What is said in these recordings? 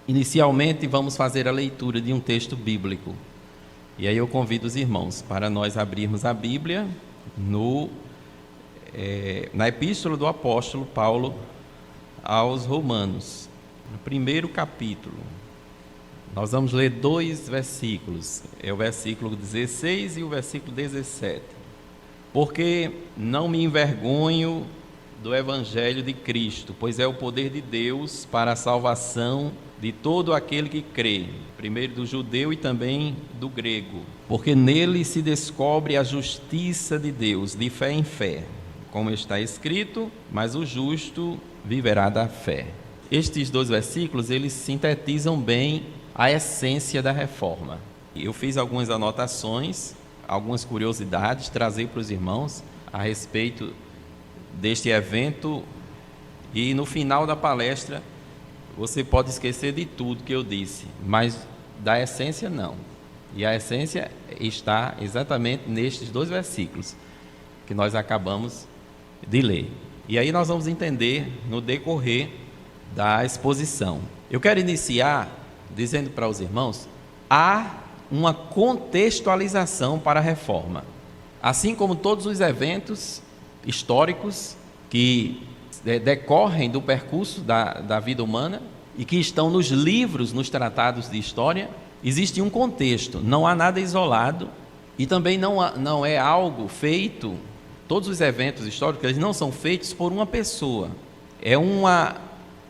Inicialmente, vamos fazer a leitura de um texto bíblico. E aí eu convido os irmãos para nós abrirmos a Bíblia na Epístola do Apóstolo Paulo aos Romanos, no primeiro capítulo. Nós vamos ler 2 versículos, é o versículo 16 e o versículo 17. Porque não me envergonho do Evangelho de Cristo, pois é o poder de Deus para a salvação de todo aquele que crê, primeiro do judeu e também do grego, porque nele se descobre a justiça de Deus, de fé em fé, como está escrito, mas o justo viverá da fé. Estes 2 versículos, eles sintetizam bem a essência da reforma. Eu fiz algumas anotações, algumas curiosidades, trazer para os irmãos a respeito deste evento, e no final da palestra você pode esquecer de tudo que eu disse, mas da essência não. E a essência está exatamente nestes 2 versículos que nós acabamos de ler. E aí nós vamos entender no decorrer da exposição. Eu quero iniciar dizendo para os irmãos: há uma contextualização para a reforma. Assim como todos os eventos históricos que decorrem do percurso da vida humana e que estão nos livros, nos tratados de história, existe um contexto, não há nada isolado e também não é algo feito, todos os eventos históricos, eles não são feitos por uma pessoa, é uma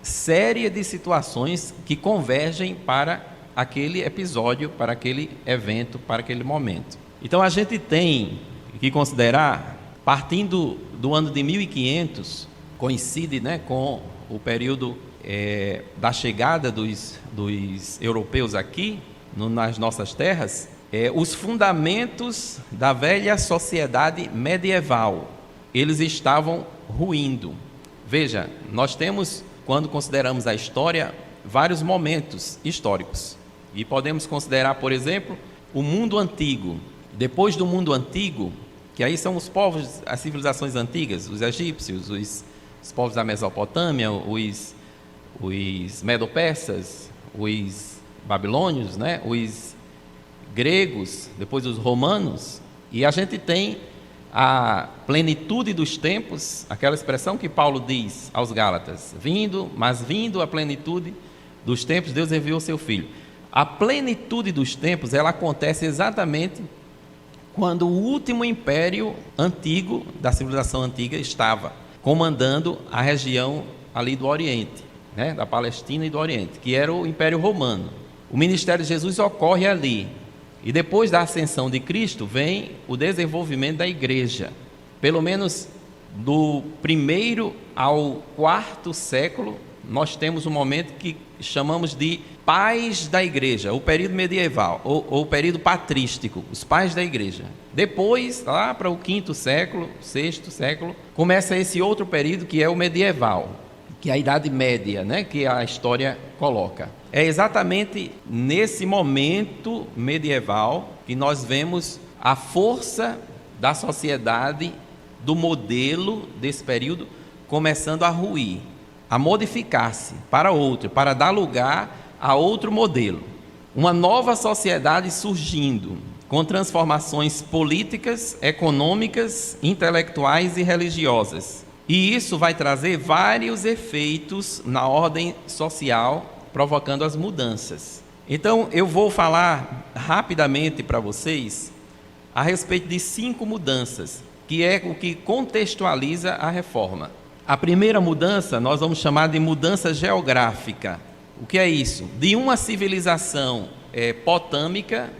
série de situações que convergem para aquele episódio, para aquele evento, para aquele momento. Então a gente tem que considerar, partindo do ano de 1500, coincide, com o período da chegada dos europeus aqui, nas nossas terras, os fundamentos da velha sociedade medieval, eles estavam ruindo. Veja, nós temos, quando consideramos a história, vários momentos históricos. E podemos considerar, por exemplo, o mundo antigo. Depois do mundo antigo, que aí são os povos, as civilizações antigas, os egípcios, os povos da Mesopotâmia, os medo-persas, os babilônios, os gregos, depois os romanos, e a gente tem a plenitude dos tempos, aquela expressão que Paulo diz aos Gálatas: vindo a plenitude dos tempos, Deus enviou seu Filho. A plenitude dos tempos, ela acontece exatamente quando o último império antigo, da civilização antiga, estava comandando a região ali do Oriente, da Palestina e do Oriente, que era o Império Romano. O ministério de Jesus ocorre ali. E depois da ascensão de Cristo, vem o desenvolvimento da igreja. Pelo menos do 1º ao 4º século, nós temos um momento que chamamos de pais da igreja, o período medieval, ou o período patrístico, os pais da igreja. Depois, lá para o 5º século, 6º século, começa esse outro período que é o medieval, que é a Idade Média, que a história coloca. É exatamente nesse momento medieval que nós vemos a força da sociedade, do modelo desse período, começando a ruir, a modificar-se para outro, para dar lugar a outro modelo. Uma nova sociedade surgindo, com transformações políticas, econômicas, intelectuais e religiosas. E isso vai trazer vários efeitos na ordem social, provocando as mudanças. Então, eu vou falar rapidamente para vocês a respeito de 5 mudanças, que é o que contextualiza a reforma. A primeira mudança, nós vamos chamar de mudança geográfica. O que é isso? De uma civilização potâmica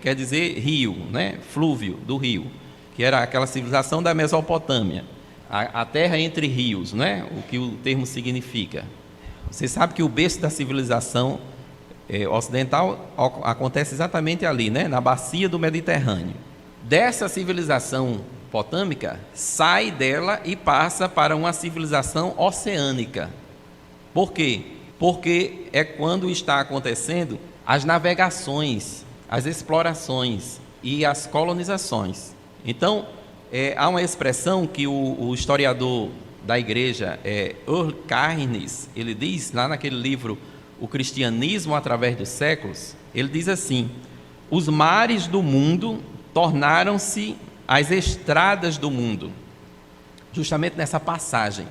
quer dizer rio, flúvio do rio, que era aquela civilização da Mesopotâmia, a terra entre rios, o que o termo significa. Você sabe que o berço da civilização ocidental acontece exatamente ali, na bacia do Mediterrâneo. Dessa civilização potâmica, sai dela e passa para uma civilização oceânica. Por quê? Porque é quando está acontecendo as navegações, as explorações e as colonizações. Então, há uma expressão que o historiador da igreja, Earl Cairns, ele diz, lá naquele livro O Cristianismo através dos Séculos, ele diz assim: os mares do mundo tornaram-se as estradas do mundo, justamente nessa passagem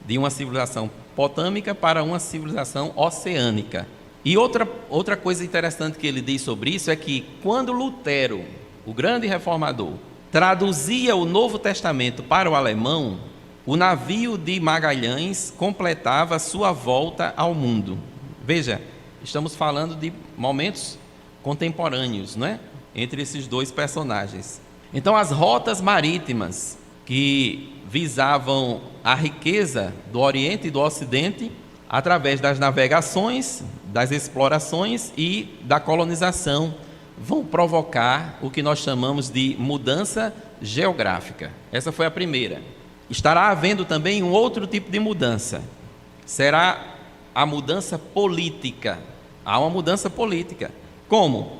de uma civilização potâmica para uma civilização oceânica. E outra coisa interessante que ele diz sobre isso é que quando Lutero, o grande reformador, traduzia o Novo Testamento para o alemão, o navio de Magalhães completava sua volta ao mundo. Veja, estamos falando de momentos contemporâneos, não é? Entre esses dois personagens. Então, as rotas marítimas que visavam a riqueza do Oriente e do Ocidente, através das navegações, das explorações e da colonização, vão provocar o que nós chamamos de mudança geográfica. Essa foi a primeira. Estará havendo também um outro tipo de mudança. Será a mudança política. Há uma mudança política. Como?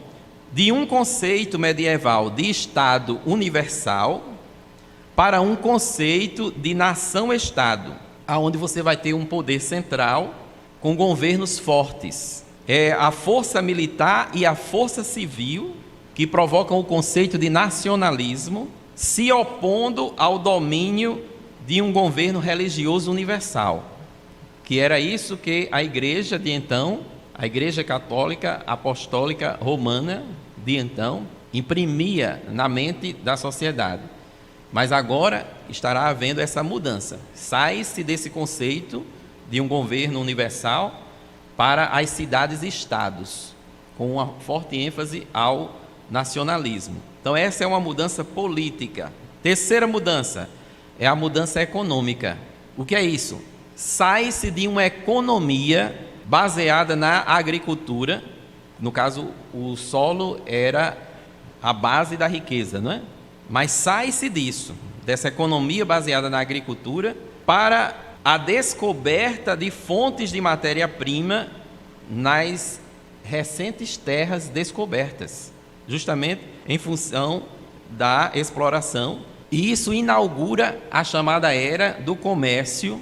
De um conceito medieval de Estado universal para um conceito de nação-estado, aonde você vai ter um poder central com governos fortes. É a força militar e a força civil que provocam o conceito de nacionalismo, se opondo ao domínio de um governo religioso universal, que era isso que a igreja de então, a Igreja Católica Apostólica Romana de então, imprimia na mente da sociedade. Mas agora estará havendo essa mudança. Sai-se desse conceito de um governo universal para as cidades-estados, com uma forte ênfase ao nacionalismo. Então essa é uma mudança política. Terceira mudança é a mudança econômica. O que é isso? Sai-se de uma economia baseada na agricultura. No caso, o solo era a base da riqueza, não é? Mas sai-se disso, dessa economia baseada na agricultura, para a descoberta de fontes de matéria-prima nas recentes terras descobertas, justamente em função da exploração. E isso inaugura a chamada era do comércio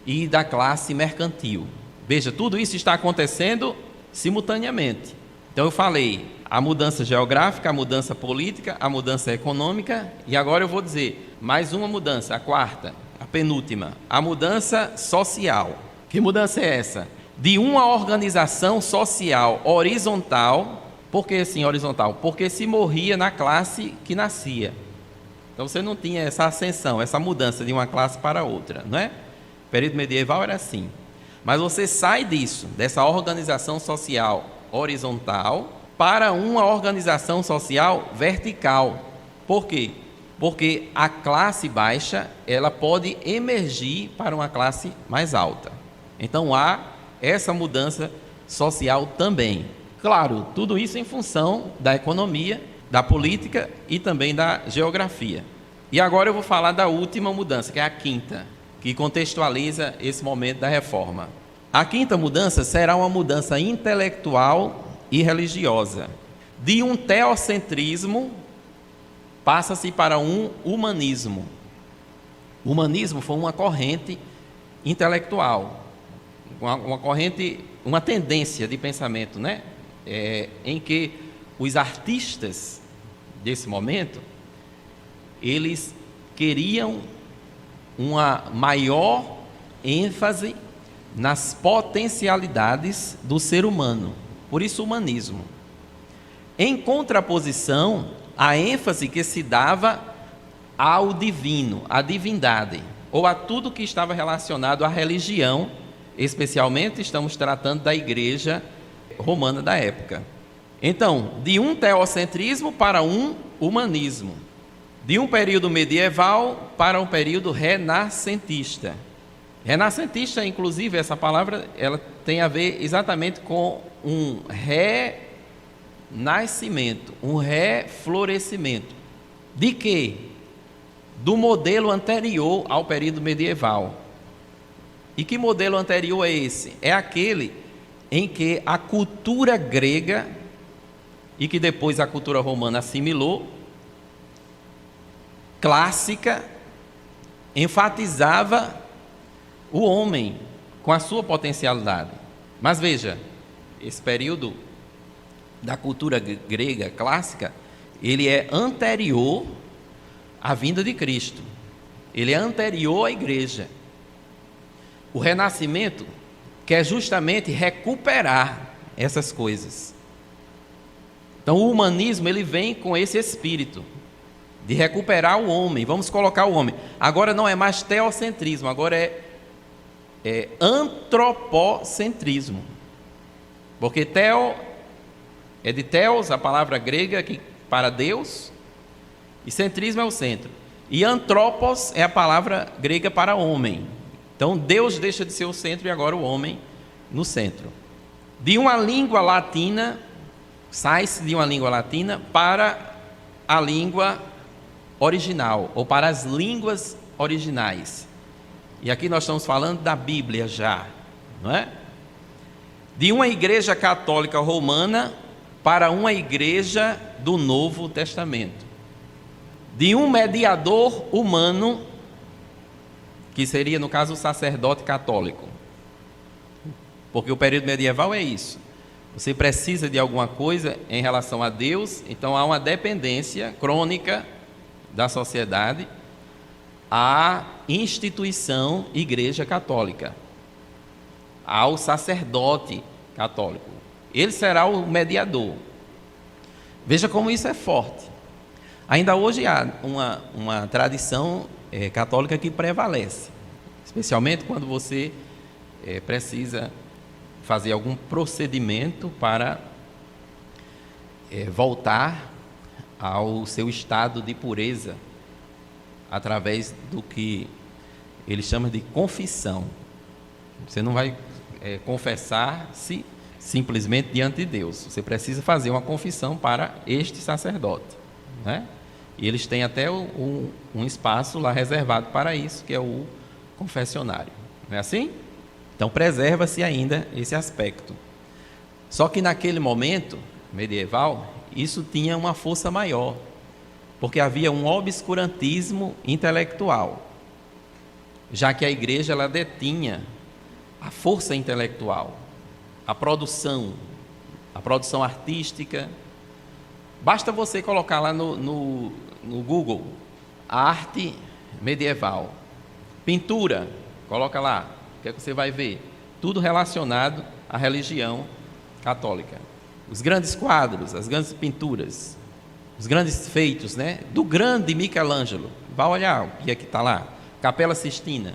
e da classe mercantil. Veja, tudo isso está acontecendo simultaneamente. Então eu falei a mudança geográfica, a mudança política, a mudança econômica, e agora eu vou dizer mais uma mudança, a quarta, a penúltima, a mudança social. Que mudança é essa? De uma organização social horizontal. Por que assim horizontal? Porque se morria na classe que nascia. Então você não tinha essa ascensão, essa mudança de uma classe para outra, não é? O período medieval era assim. Mas você sai disso, dessa organização social horizontal, para uma organização social vertical. Por quê? Porque a classe baixa, ela pode emergir para uma classe mais alta. Então há essa mudança social também. Claro, tudo isso em função da economia, da política e também da geografia. E agora eu vou falar da última mudança, que é a quinta, que contextualiza esse momento da reforma. A quinta mudança será uma mudança intelectual e religiosa. De um teocentrismo, passa-se para um humanismo. O humanismo foi uma corrente intelectual, uma corrente, uma tendência de pensamento, né? Em que os artistas desse momento, eles queriam uma maior ênfase nas potencialidades do ser humano. Por isso, o humanismo. Em contraposição, a ênfase que se dava ao divino, à divindade, ou a tudo que estava relacionado à religião, especialmente estamos tratando da igreja romana da época. Então, de um teocentrismo para um humanismo, de um período medieval para um período renascentista. Renascentista, inclusive, essa palavra, ela tem a ver exatamente com um renascimento, um reflorescimento. De quê? Do modelo anterior ao período medieval. E que modelo anterior é esse? É aquele em que a cultura grega, e que depois a cultura romana assimilou, clássica, enfatizava o homem com a sua potencialidade. Mas veja, esse período da cultura grega clássica, ele é anterior à vinda de Cristo. Ele é anterior à igreja. O renascimento quer justamente recuperar essas coisas. Então o humanismo, ele vem com esse espírito de recuperar o homem. Vamos colocar o homem. Agora não é mais teocentrismo, agora é antropocentrismo. Porque teo é de theos, a palavra grega que para Deus, e centrismo é o centro. E antropos é a palavra grega para homem. Então Deus deixa de ser o centro e agora o homem no centro. De uma língua latina, sai-se de uma língua latina para a língua original, ou para as línguas originais. E aqui nós estamos falando da Bíblia já, não é? De uma igreja católica romana para uma igreja do Novo Testamento. De um mediador humano, que seria, no caso, o sacerdote católico. Porque o período medieval é isso. Você precisa de alguma coisa em relação a Deus, então há uma dependência crônica da sociedade à instituição Igreja Católica, ao sacerdote católico. Ele será o mediador. Veja como isso é forte. Ainda hoje há uma tradição católica que prevalece, especialmente quando você precisa fazer algum procedimento para voltar ao seu estado de pureza, através do que ele chama de confissão. Você não vai confessar-se simplesmente diante de Deus. Você precisa fazer uma confissão para este sacerdote, né? E eles têm até um espaço lá reservado para isso, que é o confessionário. Não é assim? Então preserva-se ainda esse aspecto. Só que naquele momento medieval, isso tinha uma força maior, porque havia um obscurantismo intelectual, já que a igreja ela detinha a força intelectual, a produção artística. Basta você colocar lá no Google, arte medieval, pintura, coloca lá, o que é que você vai ver? Tudo relacionado à religião católica. Os grandes quadros, as grandes pinturas, os grandes feitos, né? Do grande Michelangelo. Vá olhar o que é que está lá. Capela Sistina.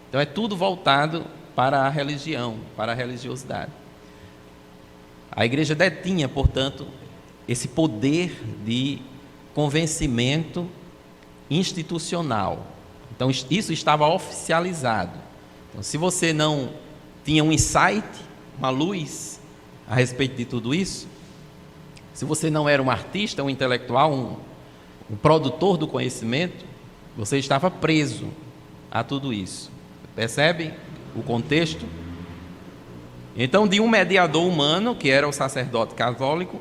Então é tudo voltado para a religião, para a religiosidade. A igreja detinha, portanto, esse poder de convencimento institucional. Então isso estava oficializado. Então, se você não tinha um insight, uma luz a respeito de tudo isso, se você não era um artista, um intelectual, um produtor do conhecimento, você estava preso a tudo isso. Percebe o contexto? Então, de um mediador humano, que era o sacerdote católico,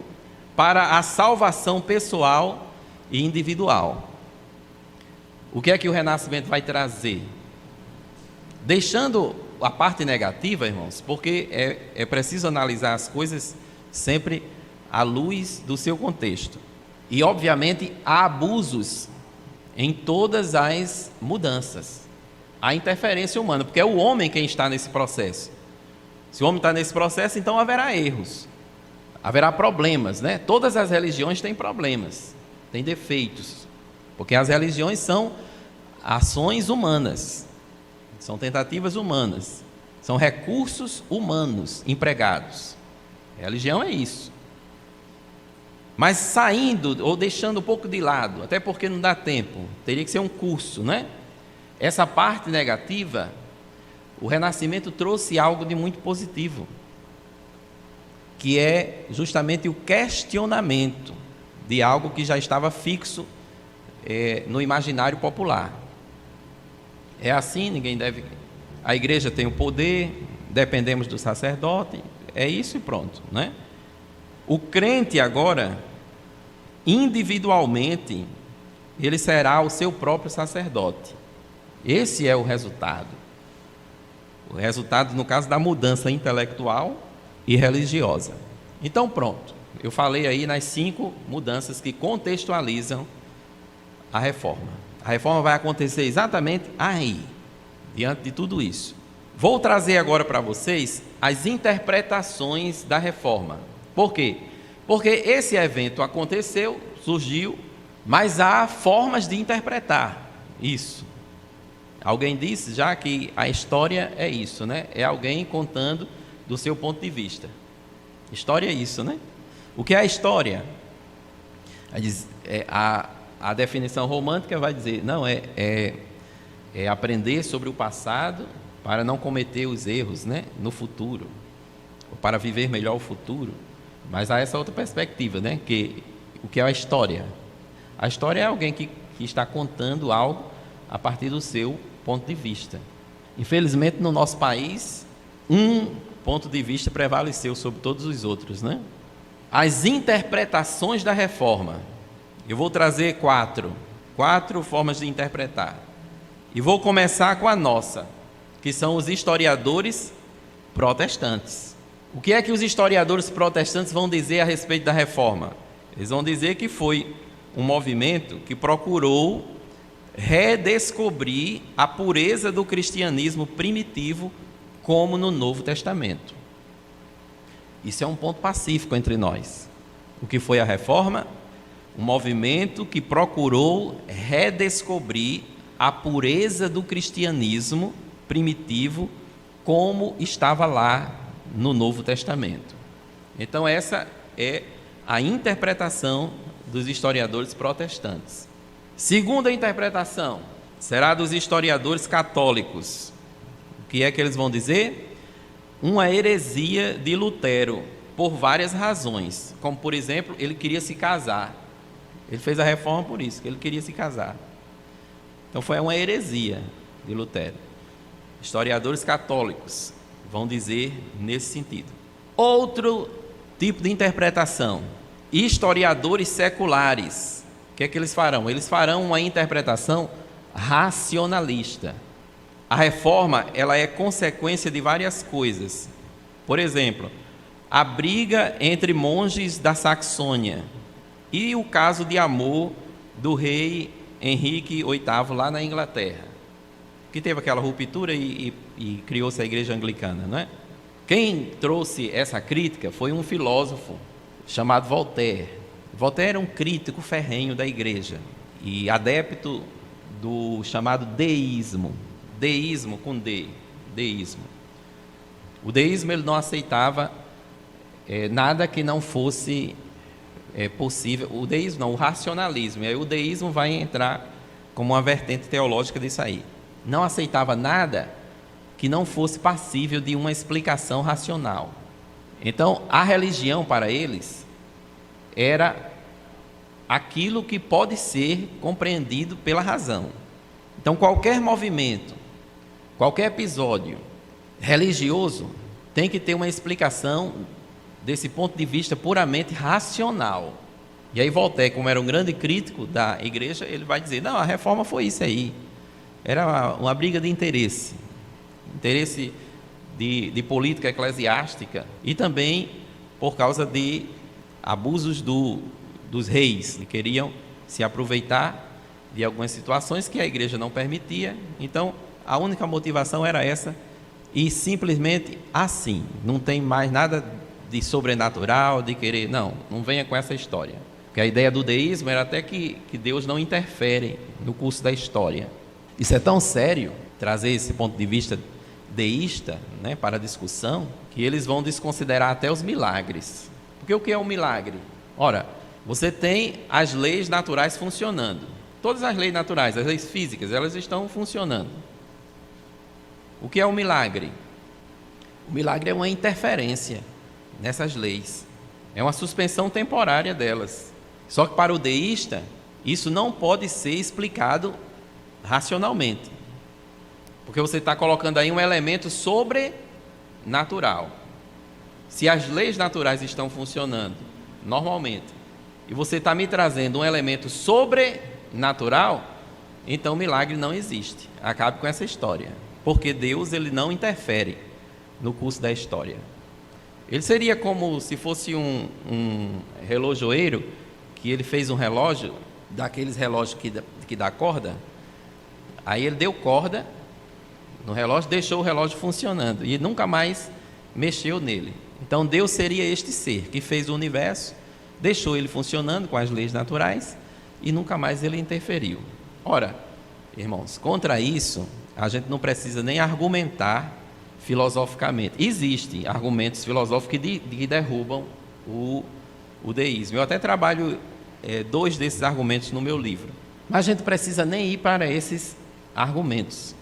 para a salvação pessoal e individual. O que é que o Renascimento vai trazer? Deixando a parte negativa, irmãos, porque é preciso analisar as coisas sempre à luz do seu contexto. E, obviamente, há abusos em todas as mudanças. Há interferência humana, porque é o homem quem está nesse processo. Se o homem está nesse processo, então haverá erros, haverá problemas, né? Todas as religiões têm problemas, têm defeitos, porque as religiões são ações humanas, são tentativas humanas, são recursos humanos empregados. A religião é isso. Mas saindo ou deixando um pouco de lado, até porque não dá tempo, teria que ser um curso, né? Essa parte negativa, o Renascimento trouxe algo de muito positivo, que é justamente o questionamento de algo que já estava fixo no imaginário popular. É assim, ninguém deve... A igreja tem o poder, dependemos do sacerdote, é isso e pronto, né? O crente agora, individualmente, ele será o seu próprio sacerdote. Esse é o resultado. O resultado, no caso, da mudança intelectual e religiosa. Então, pronto. Eu falei aí nas 5 mudanças que contextualizam a reforma. A reforma vai acontecer exatamente aí, diante de tudo isso. Vou trazer agora para vocês as interpretações da reforma. Por quê? Porque esse evento aconteceu, surgiu, mas há formas de interpretar isso. Alguém disse já que a história é isso, né? É alguém contando do seu ponto de vista. História é isso, né? O que é a história? A definição romântica vai dizer, não, é aprender sobre o passado para não cometer os erros, né, no futuro, ou para viver melhor o futuro. Mas há essa outra perspectiva, né, que o que é a história? A história é alguém que está contando algo a partir do seu ponto de vista. Infelizmente, no nosso país, um ponto de vista prevaleceu sobre todos os outros, né? As interpretações da reforma. Eu vou trazer 4 formas de interpretar. E vou começar com a nossa, que são os historiadores protestantes. O que é que os historiadores protestantes vão dizer a respeito da reforma? Eles vão dizer que foi um movimento que procurou redescobrir a pureza do cristianismo primitivo, como no Novo Testamento. Isso é um ponto pacífico entre nós. O que foi a reforma? Um movimento que procurou redescobrir a pureza do cristianismo primitivo, como estava lá no Novo Testamento. Então, essa é a interpretação dos historiadores protestantes. Segunda interpretação será dos historiadores católicos. O que é que eles vão dizer? Uma heresia de Lutero, por várias razões. Como, por exemplo, ele queria se casar. Ele fez a reforma por isso, que ele queria se casar. Então, foi uma heresia de Lutero. Historiadores católicos vão dizer nesse sentido. Outro tipo de interpretação, historiadores seculares. O que é que eles farão? Eles farão uma interpretação racionalista. A reforma, ela é consequência de várias coisas. Por exemplo, a briga entre monges da Saxônia e o caso de amor do rei Henrique VIII lá na Inglaterra, que teve aquela ruptura e criou-se a igreja anglicana, não é? Quem trouxe essa crítica foi um filósofo chamado Voltaire. Voltaire era um crítico ferrenho da igreja e adepto do chamado deísmo. Deísmo com D, deísmo. O deísmo, ele não aceitava nada que não fosse possível. O deísmo não, o racionalismo. E aí o deísmo vai entrar como uma vertente teológica disso aí. Não aceitava nada que não fosse passível de uma explicação racional. Então, a religião para eles era aquilo que pode ser compreendido pela razão. Então, qualquer movimento, qualquer episódio religioso tem que ter uma explicação desse ponto de vista puramente racional. E aí Voltaire, como era um grande crítico da igreja, ele vai dizer, não, a reforma foi isso aí. Era uma briga de interesse de política eclesiástica e também por causa de abusos dos reis, que queriam se aproveitar de algumas situações que a igreja não permitia. Então, a única motivação era essa, e simplesmente assim, não tem mais nada de sobrenatural, de querer, não venha com essa história. Porque a ideia do deísmo era até que Deus não interfere no curso da história. Isso é tão sério, trazer esse ponto de vista deísta, né, para a discussão, que eles vão desconsiderar até os milagres. Porque o que é um milagre? Ora, você tem as leis naturais funcionando. Todas as leis naturais, as leis físicas, elas estão funcionando. O que é um milagre? O milagre é uma interferência nessas leis. É uma suspensão temporária delas. Só que para o deísta, isso não pode ser explicado racionalmente. Porque você está colocando aí um elemento sobrenatural. Se as leis naturais estão funcionando normalmente, e você está me trazendo um elemento sobrenatural, então o milagre não existe. Acabe com essa história. porque Deus ele não interfere no curso da história. Ele seria como se fosse um relojoeiro, que ele fez um relógio, daqueles relógios que dá corda, aí ele deu corda no relógio, deixou o relógio funcionando, e nunca mais mexeu nele. Então Deus seria este ser, que fez o universo, deixou ele funcionando com as leis naturais, e nunca mais ele interferiu. Ora, irmãos, contra isso, a gente não precisa nem argumentar filosoficamente. Existem argumentos filosóficos que derrubam o deísmo. Eu até trabalho 2 desses argumentos no meu livro. Mas a gente precisa nem ir para esses argumentos.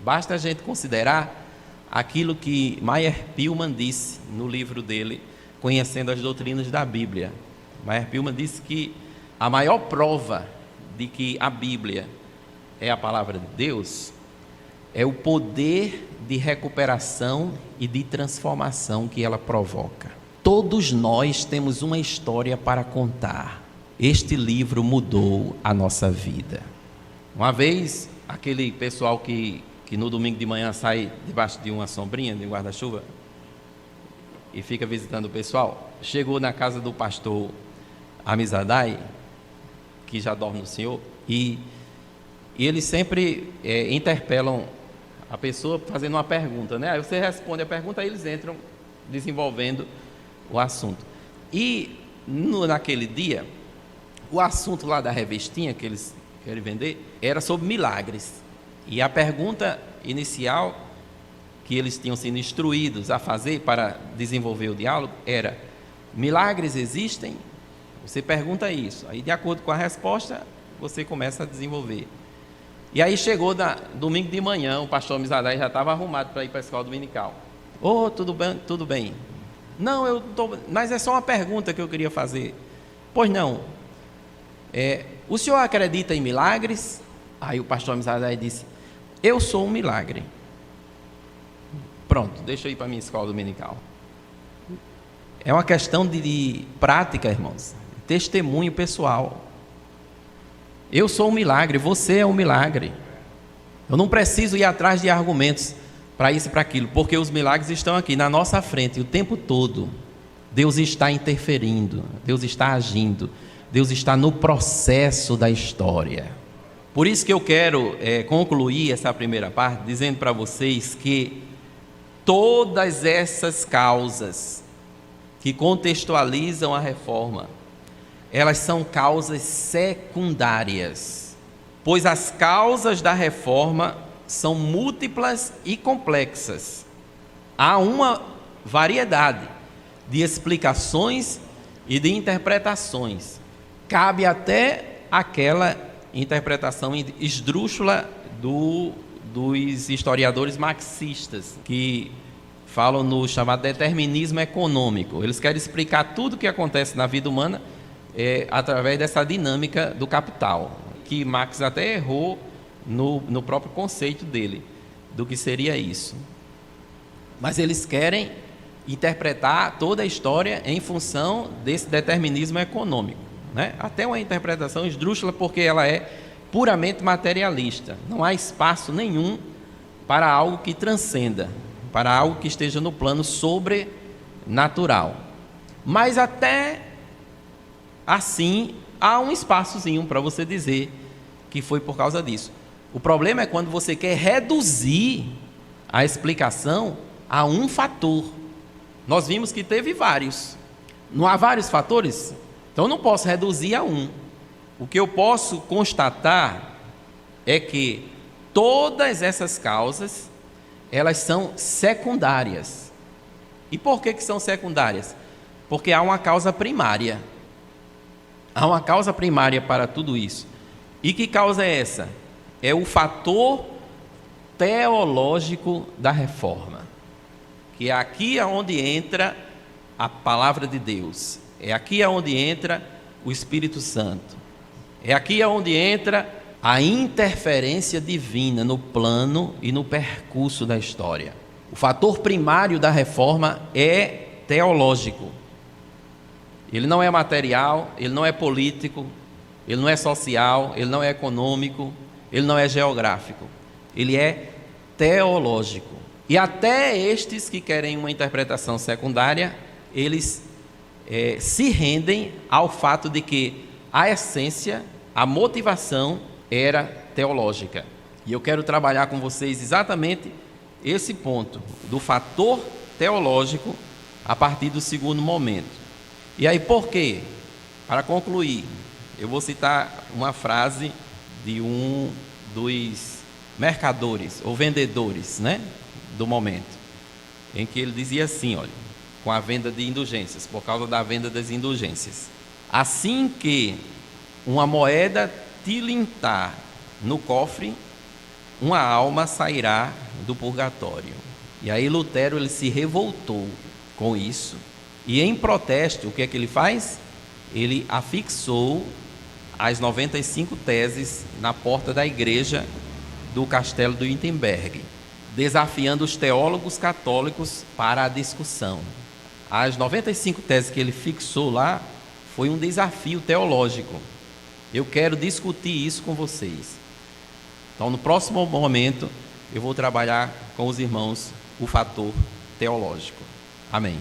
Basta a gente considerar aquilo que Meyer Pillman disse no livro dele, Conhecendo as Doutrinas da Bíblia. Meyer Pillman disse que a maior prova de que a Bíblia é a palavra de Deus é o poder de recuperação e de transformação que ela provoca. Todos nós temos uma história para contar. Este livro mudou a nossa vida. Uma vez, aquele pessoal que no domingo de manhã sai debaixo de uma sombrinha, de um guarda-chuva, e fica visitando o pessoal, chegou na casa do pastor Amizadai, que já dorme no Senhor, e eles sempre interpelam a pessoa fazendo uma pergunta, né? Aí você responde a pergunta, aí eles entram desenvolvendo o assunto. E naquele dia, o assunto lá da revistinha que eles querem vender era sobre milagres. E a pergunta inicial que eles tinham sido instruídos a fazer para desenvolver o diálogo era: milagres existem? Você pergunta isso, aí de acordo com a resposta, você começa a desenvolver. E aí chegou domingo de manhã, o pastor Mizadai já estava arrumado para ir para a escola dominical. Tudo bem, tudo bem. Não, mas é só uma pergunta que eu queria fazer. Pois não. O senhor acredita em milagres? Aí o pastor Mizadai disse: eu sou um milagre. Pronto, deixa eu ir para a minha escola dominical. É uma questão de prática, irmãos. Testemunho pessoal. Eu sou um milagre, você é um milagre. Eu não preciso ir atrás de argumentos para isso e para aquilo, porque os milagres estão aqui na nossa frente o tempo todo. Deus está interferindo, Deus está agindo, Deus está no processo da história. Por isso que eu quero concluir essa primeira parte dizendo para vocês que todas essas causas que contextualizam a reforma, elas são causas secundárias, pois as causas da reforma são múltiplas e complexas. Há uma variedade de explicações e de interpretações. Cabe até aquela interpretação esdrúxula dos historiadores marxistas, que falam no chamado determinismo econômico. Eles querem explicar tudo o que acontece na vida humana através dessa dinâmica do capital, que Marx até errou no próprio conceito dele, do que seria isso. Mas eles querem interpretar toda a história em função desse determinismo econômico, né? Até uma interpretação esdrúxula, porque ela é puramente materialista. Não há espaço nenhum para algo que transcenda, para algo que esteja no plano sobrenatural. Mas até assim, há um espaçozinho para você dizer que foi por causa disso. O problema é quando você quer reduzir a explicação a um fator. Nós vimos que teve vários. Não há vários fatores? Então eu não posso reduzir a um. O que eu posso constatar é que todas essas causas, elas são secundárias. E por que são secundárias? Porque há uma causa primária. Há uma causa primária para tudo isso. E que causa é essa? É o fator teológico da reforma. Que é aqui onde entra a palavra de Deus. É aqui onde entra o Espírito Santo. É aqui onde entra a interferência divina no plano e no percurso da história. O fator primário da reforma é teológico. Ele não é material, ele não é político, ele não é social, ele não é econômico, ele não é geográfico. Ele é teológico. E até estes que querem uma interpretação secundária, eles se rendem ao fato de que a essência, a motivação era teológica. E eu quero trabalhar com vocês exatamente esse ponto do fator teológico a partir do segundo momento. E aí por quê? Para concluir, eu vou citar uma frase de um dos mercadores ou vendedores, do momento, em que ele dizia assim, olha, com a venda de indulgências, por causa da venda das indulgências: assim que uma moeda tilintar no cofre, uma alma sairá do purgatório. E aí Lutero, ele se revoltou com isso, e em protesto, o que é que ele faz? Ele afixou as 95 teses na porta da igreja do castelo do Wittenberg, desafiando os teólogos católicos para a discussão. As 95 teses que ele fixou lá foi um desafio teológico. Eu quero discutir isso com vocês. Então, no próximo momento, eu vou trabalhar com os irmãos o fator teológico. Amém.